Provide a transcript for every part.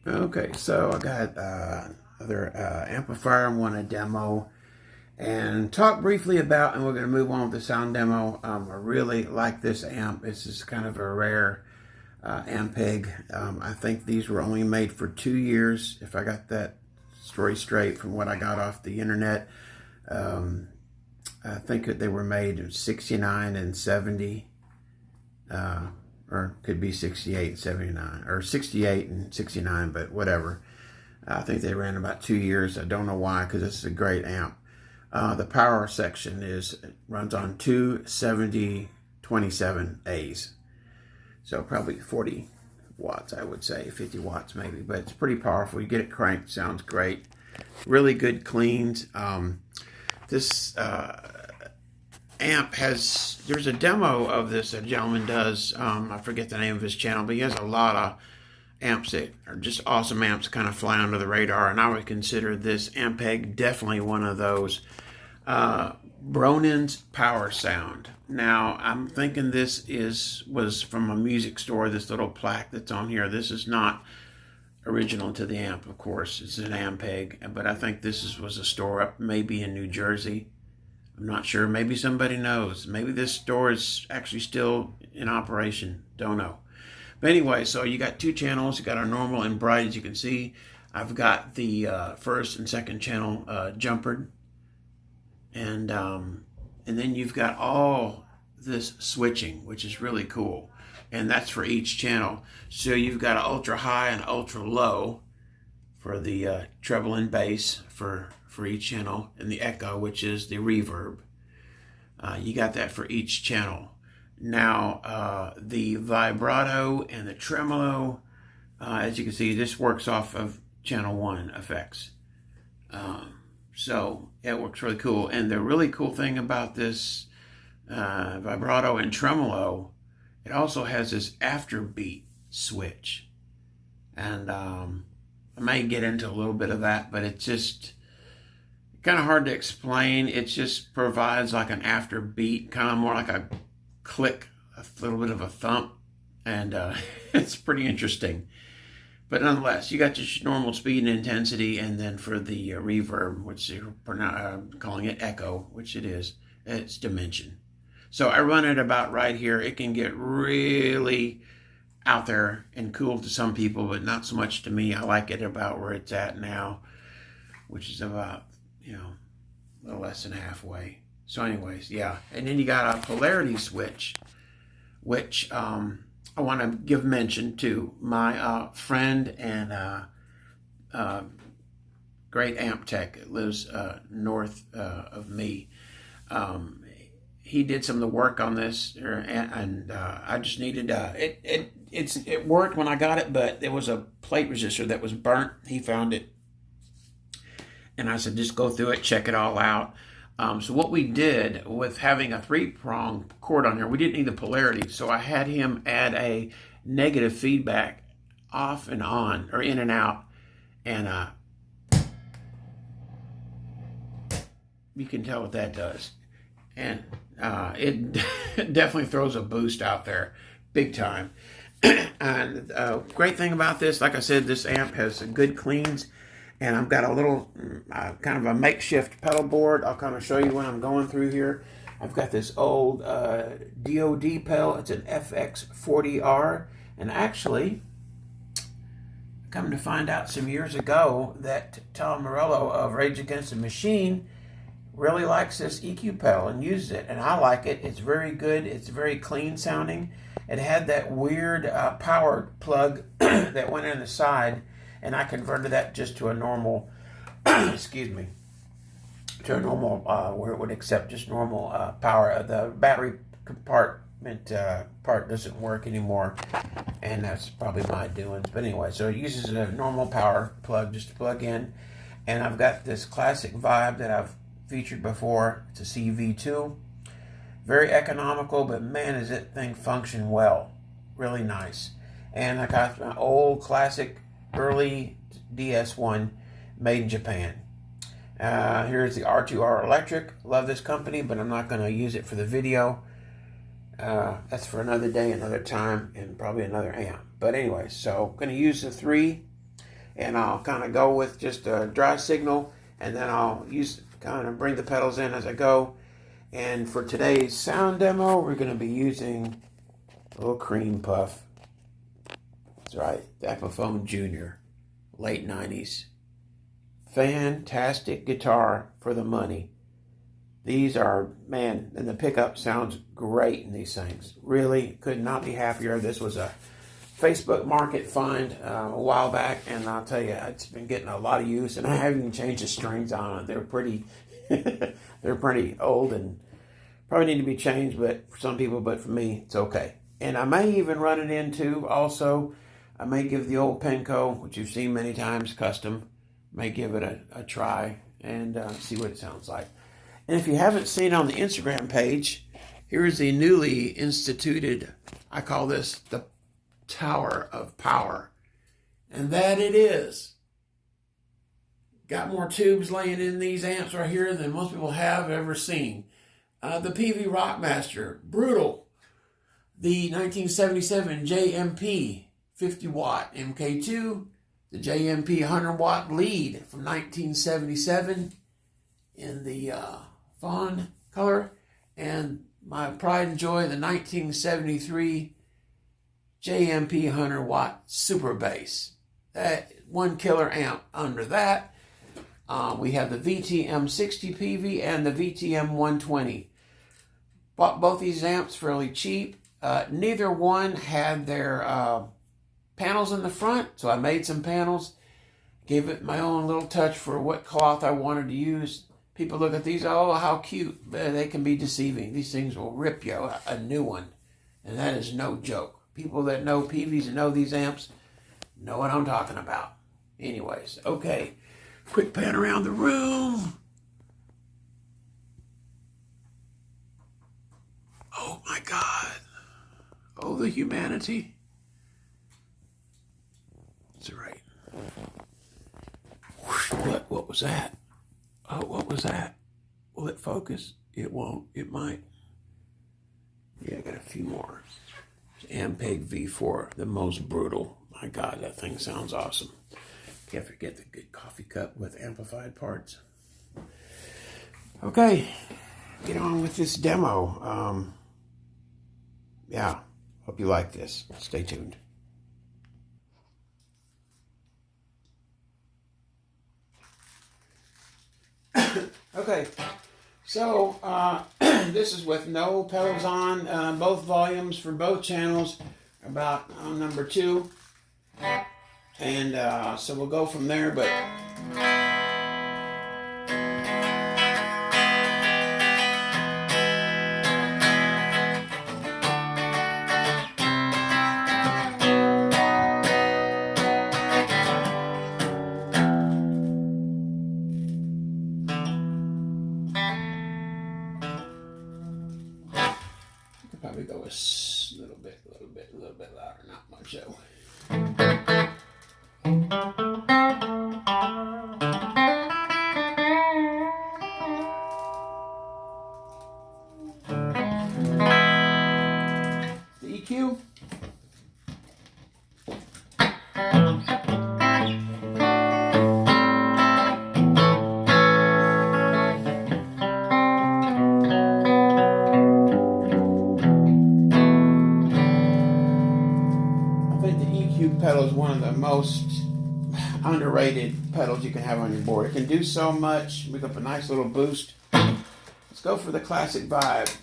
Okay, so I got another amplifier I want to demo and talk briefly about, and we're going to move on with the sound demo. I really like this amp. This is kind of a rare Ampeg. I think these were only made for 2 years, if I got that story straight from what I got off the internet. I think that they were made in 69 and 70. Or could be 68 and 79, or 68 and 69, but whatever. I think they ran about 2 years. I don't know why, because this is a great amp. The power section runs on two 7027As, so probably 40 watts, I would say, 50 watts maybe, but it's pretty powerful. You get it cranked, sounds great. Really good cleans. This amp there's a demo of this a gentleman does. I forget the name of his channel, but he has a lot of amps that are just awesome amps, kind of fly under the radar, and I would consider this Ampeg definitely one of those. Bronin's Power Sound. Now, I'm thinking this was from a music store, this little plaque that's on here. This is not original to the amp, of course. It's an Ampeg, but I think this was a store up maybe in New Jersey. I'm not sure. Maybe somebody knows. Maybe this store is actually still in operation. Don't know. But anyway, so you got two channels. You got our normal and bright, as you can see. I've got the first and second channel jumpered. And then you've got all this switching, which is really cool. And that's for each channel. So you've got an ultra high and ultra low for the treble and bass for each channel, and the echo, which is the reverb. You got that for each channel. Now, the vibrato and the tremolo, as you can see, this works off of channel 1 effects. So it works really cool. And the really cool thing about this vibrato and tremolo, it also has this afterbeat switch. And I may get into a little bit of that, but it's just kind of hard to explain. It just provides like an afterbeat, kind of more like a click, a little bit of a thump, and it's pretty interesting. But nonetheless, you got your normal speed and intensity, and then for the reverb, which you're calling it echo, which it is, it's dimension. So I run it about right here. It can get really out there and cool to some people, but not so much to me. I like it about where it's at now, which is about, a little less than halfway. So anyways, yeah. And then you got a polarity switch, which I want to give mention to my friend and great amp tech that lives north of me. He did some of the work on this, and I just needed it worked when I got it, but there was a plate resistor that was burnt. He found it, and I said, just go through it, check it all out. So what we did with having a 3-prong cord on here, we didn't need the polarity, so I had him add a negative feedback off and on, or in and out, and you can tell what that does. And it definitely throws a boost out there, big time. And great thing about this, like I said, this amp has good cleans. And I've got a little kind of a makeshift pedal board. I'll kind of show you what I'm going through here. I've got this old DOD pedal. It's an FX40R. And actually, come to find out some years ago that Tom Morello of Rage Against the Machine really likes this EQ pedal and uses it. And I like it. It's very good. It's very clean sounding. It had that weird power plug that went in the side, and I converted that just to a normal, excuse me, to a normal, where it would accept just normal power. The battery compartment part doesn't work anymore, and that's probably my doings. But anyway, so it uses a normal power plug just to plug in, and I've got this classic Vibe that I've featured before. It's a CV2. Very economical, but man, does that thing function well. Really nice. And I got my old classic early DS1 made in Japan. Here's the R2R Electric. Love this company, but I'm not going to use it for the video. That's for another day, another time, and probably another amp. But anyway, so I'm going to use the 3 and I'll kind of go with just a dry signal, and then I'll kind of bring the pedals in as I go. And for today's sound demo, we're going to be using a little cream puff. That's right, the Epiphone Junior, late 90s. Fantastic guitar for the money. These are, man, and the pickup sounds great in these things. Really could not be happier. This was a Facebook Market find a while back, and I'll tell you, it's been getting a lot of use, and I haven't even changed the strings on it. They're pretty, they're pretty old and probably need to be changed, but for some people, but for me, it's okay. And I may even run it into, also, I may give the old Penco, which you've seen many times, custom, may give it a try and see what it sounds like. And if you haven't seen on the Instagram page, here's the newly instituted, I call this the Tower of Power. And that it is. Got more tubes laying in these amps right here than most people have ever seen. The PV Rockmaster, brutal. The 1977 JMP 50 watt MK2. The JMP 100 watt lead from 1977 in the fawn color, and my pride and joy, the 1973 JMP 100 watt super bass. That one killer amp under that. We have the VTM 60 PV and the VTM 120. Bought both these amps fairly cheap. Neither one had their panels in the front, so I made some panels. Gave it my own little touch for what cloth I wanted to use. People look at these, oh, how cute. But they can be deceiving. These things will rip you a new one. And that is no joke. People that know PVs and know these amps know what I'm talking about. Anyways, okay. Quick pan around the room. Oh my God. Oh, the humanity. That's right. What was that? Oh, what was that? Will it focus? It won't. It might. Yeah, I got a few more. Ampeg V4, the most brutal. My God, that thing sounds awesome. Can't forget the good coffee cup with amplified parts. Okay, get on with this demo. Yeah, hope you like this. Stay tuned. Okay, so this is with no pedals on, both volumes for both channels, about number 2, and so we'll go from there, but probably go a little bit louder, not much though. The EQ. Pedal is one of the most underrated pedals you can have on your board. It can do so much, make up a nice little boost. Let's go for the classic vibe.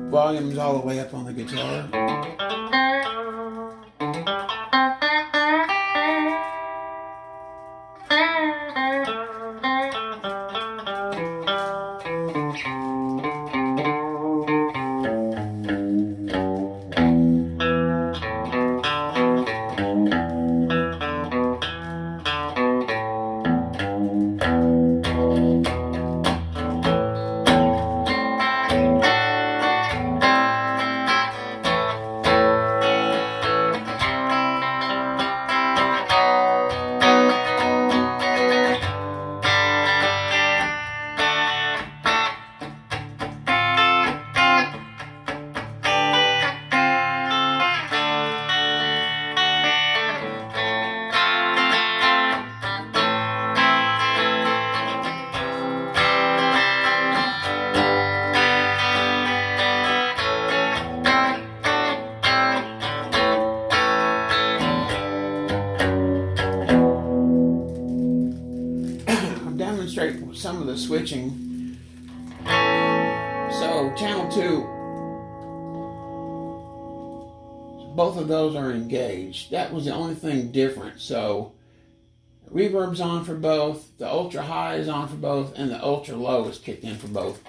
Volume's all the way up on the guitar. some of the switching. So channel 2, both of those are engaged. That was the only thing different. So reverb's on for both, the ultra high is on for both, and the ultra low is kicked in for both.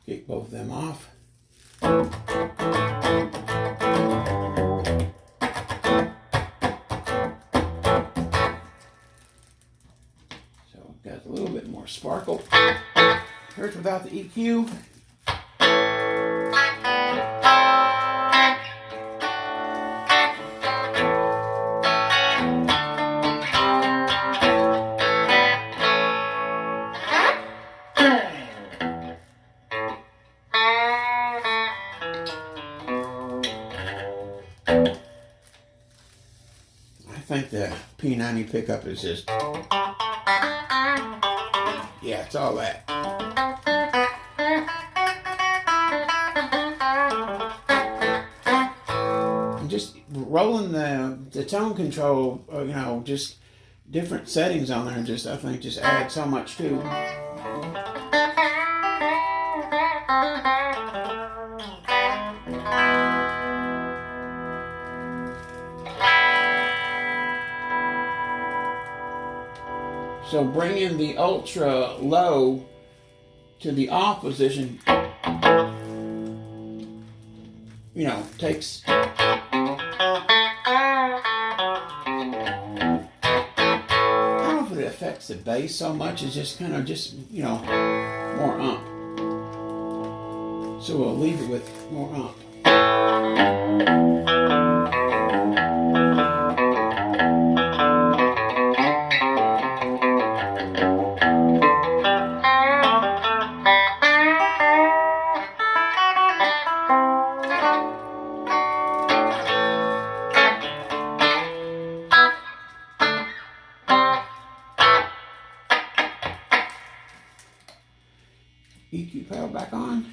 Kick both of them off. So got a little bit more sparkle. Here's without the EQ. I think the P90 pickup is just, yeah, it's all that. And just rolling the tone control, you know, just different settings on there, just I think just add so much too. So bringing the ultra low to the off position, you know, takes, I don't know if it affects the bass so much, it's just kind of just, you know, more ump. So we'll leave it with more ump. EQ pedal back on.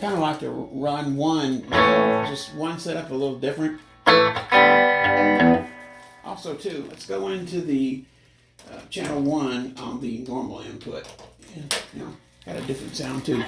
Kind of like to run one, just one setup a little different. Also too, let's go into the channel 1 on the normal input. And, you know, got a different sound too.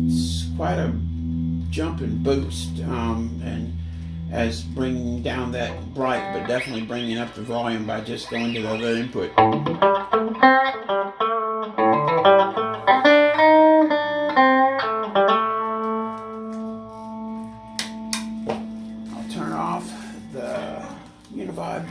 It's quite a jump and boost, and as bringing down that bright, but definitely bringing up the volume by just going to the other input. I'll turn off the Univibe.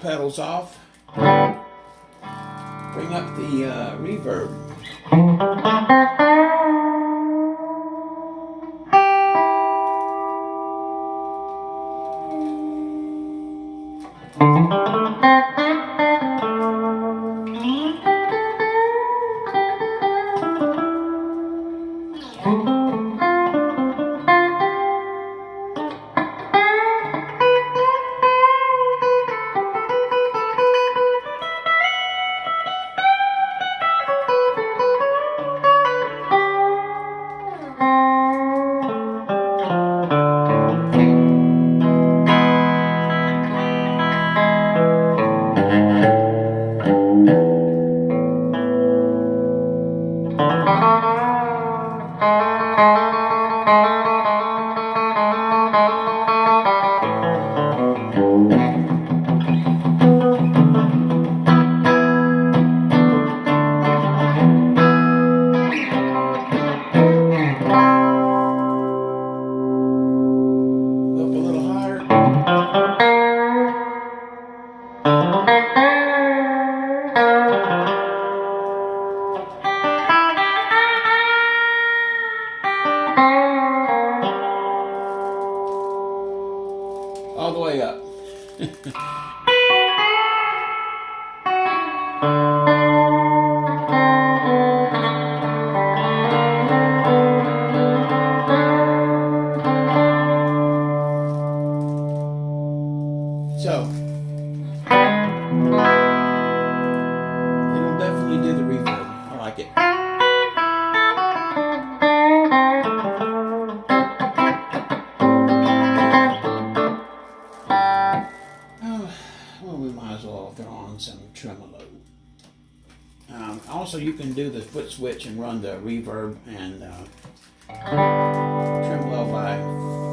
Pedals off. Bring up the reverb. all the way up. So, it'll definitely do the reverb. I like it. Oh, well, we might as well throw on some tremolo. Also, you can do the foot switch and run the reverb and tremolo by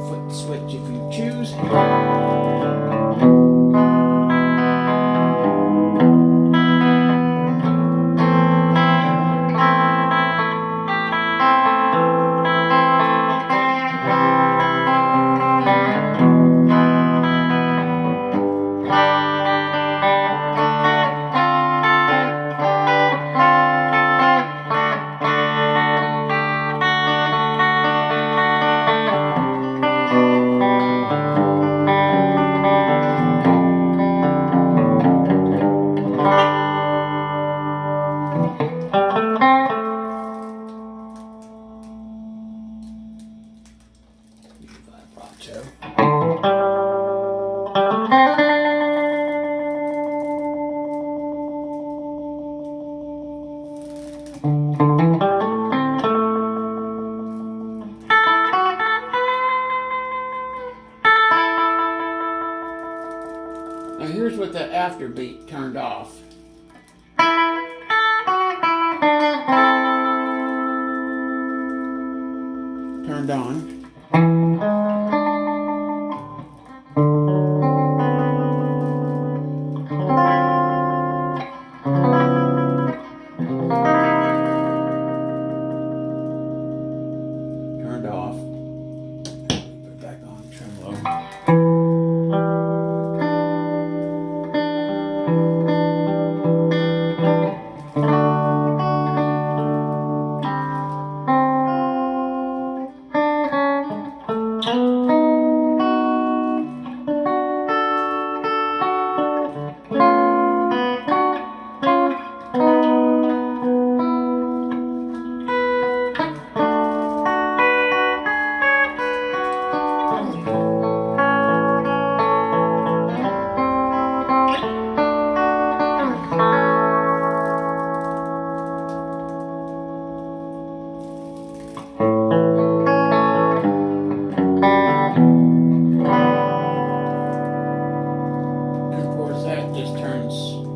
foot switch if you choose. Now here's with the after beat turned off. Turned on. Turned off. Put it back on tremolo.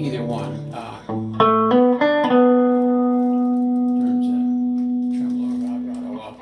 Either one turns a tremolo vibrato up.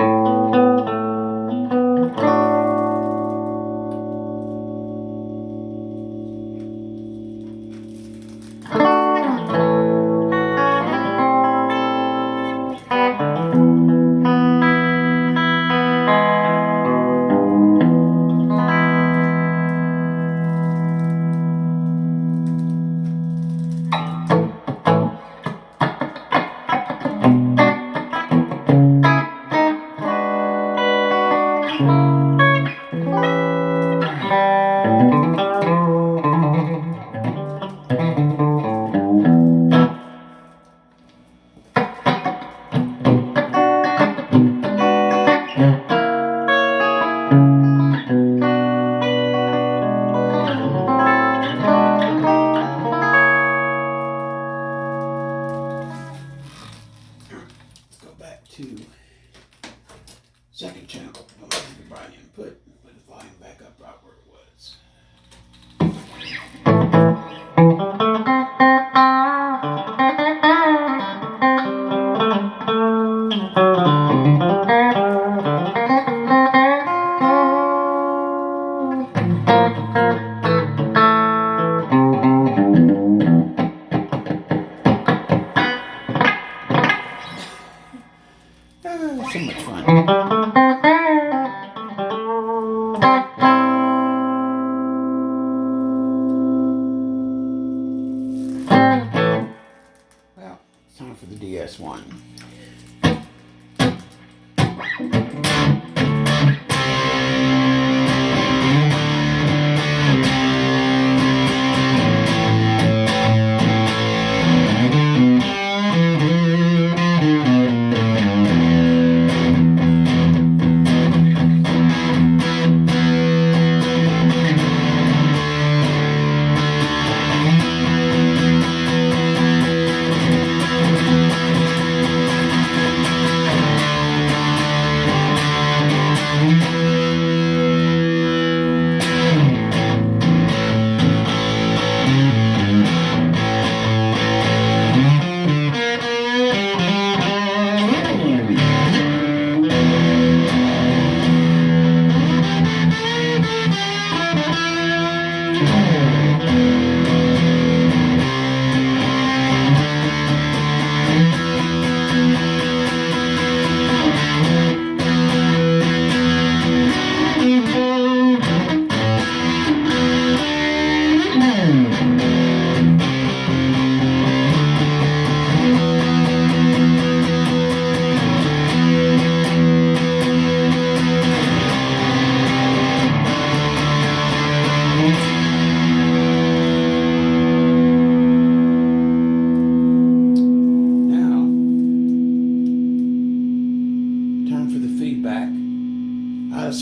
To second channel. I'll give you bright input, put the volume back up right where it was. So much fun. Well, it's time for the DS1.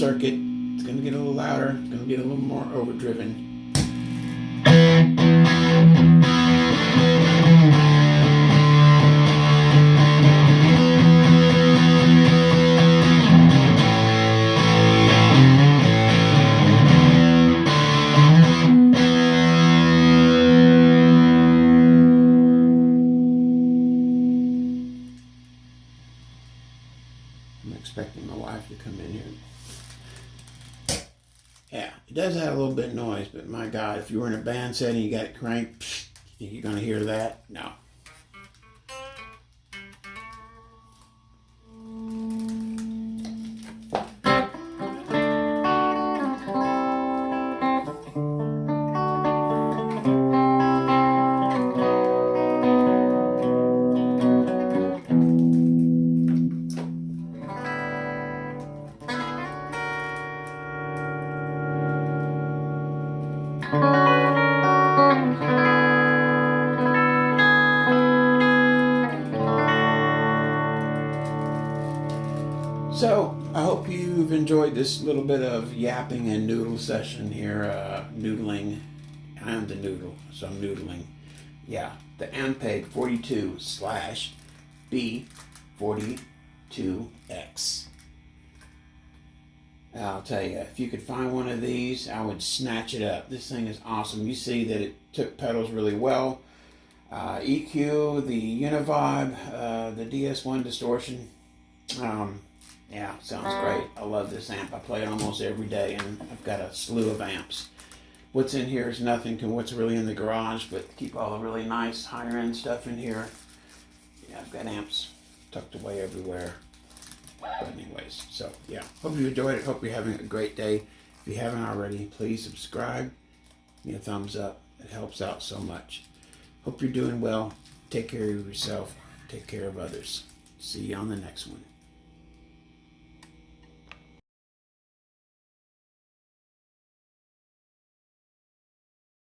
circuit. It's going to get a little louder. It's going to get a little more overdriven. I'm expecting my wife to come in here. Yeah, it does have a little bit of noise, but my God, if you were in a band setting, you got it cranked, you think you're going to hear that? No. So, I hope you've enjoyed this little bit of yapping and noodle session here, noodling. I'm the noodle, so I'm noodling. Yeah, the Ampeg 42/B-42X. I'll tell you, if you could find one of these, I would snatch it up. This thing is awesome. You see that it took pedals really well. EQ, the Univibe, the DS1 distortion. Yeah, sounds great. I love this amp. I play it almost every day, and I've got a slew of amps. What's in here is nothing to what's really in the garage, but keep all the really nice higher-end stuff in here. Yeah, I've got amps tucked away everywhere. But anyways, so yeah, hope you enjoyed it. Hope you're having a great day. If you haven't already, please subscribe. Give me a thumbs up. It helps out so much. Hope you're doing well. Take care of yourself. Take care of others. See you on the next one.